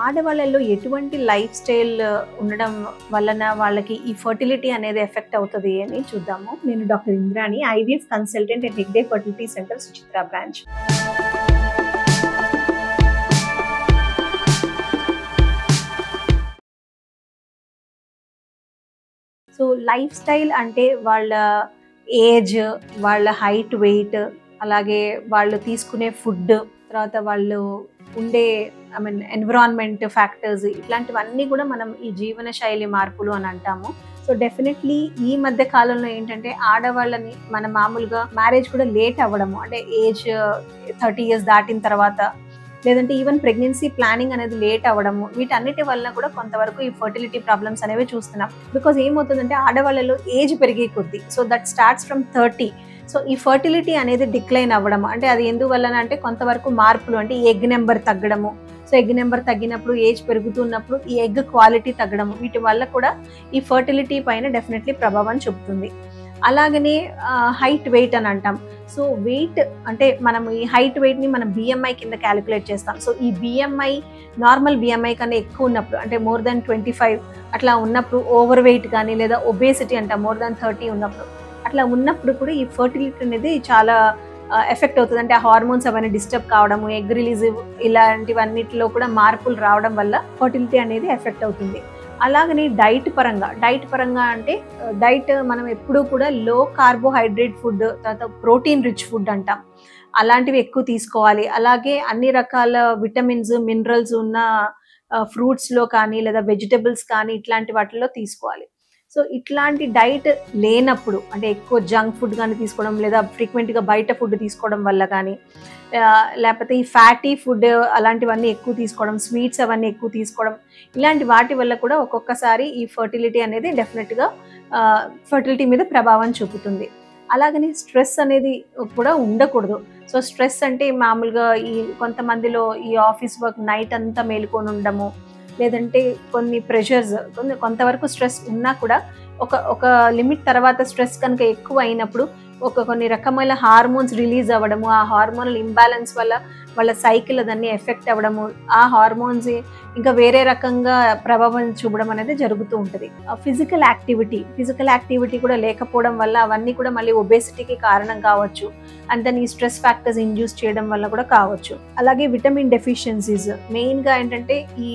ఆడవాళ్ళలో ఎటువంటి life style ఉండడం వలన వాళ్ళకి ఈ ఫర్టిలిటీ అనేది ఎఫెక్ట్ అవుతుంది అని చూద్దాము. నేను doctor Indrani, IVF consultant at Hegde fertility centre, Suchitra branch. So life style అంటే వాళ్ళ ఏజ్, వాళ్ళ హైట్, వెయిట్, అలాగే వాళ్ళు తీసుకునే ఫుడ్, తర్వాత వాళ్ళు ఉండే ఎన్విరాన్మెంట్ ఫ్యాక్టర్స్, ఇట్లాంటివన్నీ కూడా మనం ఈ జీవన శైలి మార్పులు అని అంటాము. సో డెఫినెట్లీ ఈ మధ్య కాలంలో ఏంటంటే ఆడవాళ్ళని మన మామూలుగా మ్యారేజ్ కూడా లేట్ అవ్వడము, అంటే ఏజ్ 30 years దాటిన తర్వాత, లేదంటే ఈవెన్ ప్రెగ్నెన్సీ ప్లానింగ్ అనేది లేట్ అవ్వడము, వీటన్నిటి వలన కూడా కొంతవరకు ఈ ఫర్టిలిటీ ప్రాబ్లమ్స్ అనేవి చూస్తున్నాం. బికాజ్ ఏమవుతుందంటే ఆడవాళ్ళలో ఏజ్ పెరిగే కొద్దీ, so that starts from 30. So ఈ ఫర్టిలిటీ అనేది డిక్లైన్ అవ్వడం, అంటే అది ఎందువలన అంటే కొంతవరకు మార్పులు, అంటే ఎగ్ నెంబర్ తగ్గడము. సో ఎగ్ నెంబర్ తగ్గినప్పుడు, ఏజ్ పెరుగుతున్నప్పుడు ఈ ఎగ్ క్వాలిటీ తగ్గడము, వీటి వల్ల కూడా ఈ ఫర్టిలిటీ పైన డెఫినెట్లీ ప్రభావం చూపుతుంది. అలాగనే హైట్, వెయిట్ అని అంటాం. సో వెయిట్ అంటే మనం ఈ హైట్ వెయిట్ని మనం బిఎంఐ కింద క్యాలిక్యులేట్ చేస్తాం. సో ఈ బిఎంఐ నార్మల్ బిఎంఐ కన్నా ఎక్కువ ఉన్నప్పుడు, అంటే మోర్ దాన్ 25 అట్లా ఉన్నప్పుడు, ఓవర్ వెయిట్ కానీ లేదా ఒబేసిటీ అంటాం మోర్ దాన్ 30 ఉన్నప్పుడు, అట్లా ఉన్నప్పుడు కూడా ఈ ఫర్టిలిటీ అనేది చాలా ఎఫెక్ట్ అవుతుంది. అంటే ఆ హార్మోన్స్ అవన్నీ డిస్టర్బ్ కావడము, ఎగ్ రిలీజ్, ఇలాంటివన్నిటిలో కూడా మార్పులు రావడం వల్ల ఫర్టిలిటీ అనేది ఎఫెక్ట్ అవుతుంది. అలాగనే డైట్ పరంగా అంటే డైట్ మనం ఎప్పుడూ కూడా లో కార్బోహైడ్రేట్ ఫుడ్, తర్వాత ప్రోటీన్ రిచ్ ఫుడ్ అంటాం, అలాంటివి ఎక్కువ తీసుకోవాలి. అలాగే అన్ని రకాల విటమిన్స్, మినరల్స్ ఉన్న ఫ్రూట్స్లో కానీ లేదా వెజిటబుల్స్ కానీ ఇట్లాంటి వాటిల్లో తీసుకోవాలి. సో ఇట్లాంటి డైట్ లేనప్పుడు, అంటే ఎక్కువ జంక్ ఫుడ్ కానీ తీసుకోవడం, లేదా ఫ్రీక్వెంట్గా బయట ఫుడ్ తీసుకోవడం వల్ల కానీ, లేకపోతే ఈ ఫ్యాటీ ఫుడ్ అలాంటివన్నీ ఎక్కువ తీసుకోవడం, స్వీట్స్ అవన్నీ ఎక్కువ తీసుకోవడం, ఇలాంటి వాటి వల్ల కూడా ఒక్కొక్కసారి ఈ ఫర్టిలిటీ అనేది డెఫినెట్గా ఫర్టిలిటీ మీద ప్రభావం చూపుతుంది. అలాగని స్ట్రెస్ అనేది కూడా ఉండకూడదు. సో స్ట్రెస్ అంటే మామూలుగా ఈ కొంతమందిలో ఈ ఆఫీస్ వర్క్, నైట్ అంతా మేలుకొని ఉండడము, లేదంటే కొన్ని ప్రెషర్స్, కొంతవరకు స్ట్రెస్ ఉన్నా కూడా ఒక లిమిట్ తర్వాత స్ట్రెస్ కనుక ఎక్కువ అయినప్పుడు కొన్ని రకమైన హార్మోన్స్ రిలీజ్ అవ్వడము, ఆ హార్మోనల్ ఇంబ్యాలెన్స్ వల్ల వాళ్ళ సైకిల్ అదన్నీ ఎఫెక్ట్ అవ్వడము, ఆ హార్మోన్స్ ఇంకా వేరే రకంగా ప్రభావం చూపడం అనేది జరుగుతూ ఉంటుంది. ఫిజికల్ యాక్టివిటీ కూడా లేకపోవడం వల్ల అవన్నీ కూడా మళ్ళీ ఒబేసిటీకి కారణం కావచ్చు, అండ్ దాన్ని స్ట్రెస్ ఫ్యాక్టర్స్ ఇండ్యూస్ చేయడం వల్ల కూడా కావచ్చు. అలాగే విటమిన్ డెఫిషియన్సీస్, మెయిన్గా ఏంటంటే ఈ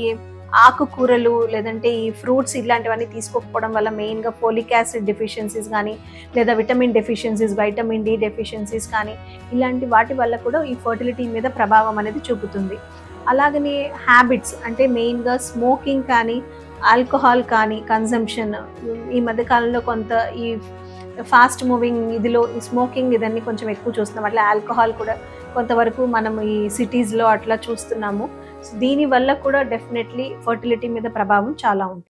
ఆకుకూరలు లేదంటే ఈ ఫ్రూట్స్ ఇలాంటివన్నీ తీసుకోకపోవడం వల్ల మెయిన్గా ఫోలిక్ యాసిడ్ డెఫిషియన్సీస్ కానీ, లేదా vitamin deficiencies, vitamin D deficiencies కానీ, ఇలాంటి వాటి వల్ల కూడా ఈ ఫర్టిలిటీ మీద ప్రభావం అనేది చూపుతుంది. అలాగనే హ్యాబిట్స్, అంటే మెయిన్గా స్మోకింగ్ కానీ, ఆల్కహాల్ కానీ కన్సంప్షన్, ఈ మధ్యకాలంలో కొంత ఈ ఫాస్ట్ మూవింగ్ ఇదిలో ఈ స్మోకింగ్ ఇదన్నీ కొంచెం ఎక్కువ చూస్తున్నాం. అట్లా ఆల్కహాల్ కూడా కొంతవరకు మనం ఈ సిటీస్లో అట్లా చూస్తున్నాము. సో దీనివల్ల కూడా డెఫినెట్లీ ఫర్టిలిటీ మీద ప్రభావం చాలా ఉంటుంది.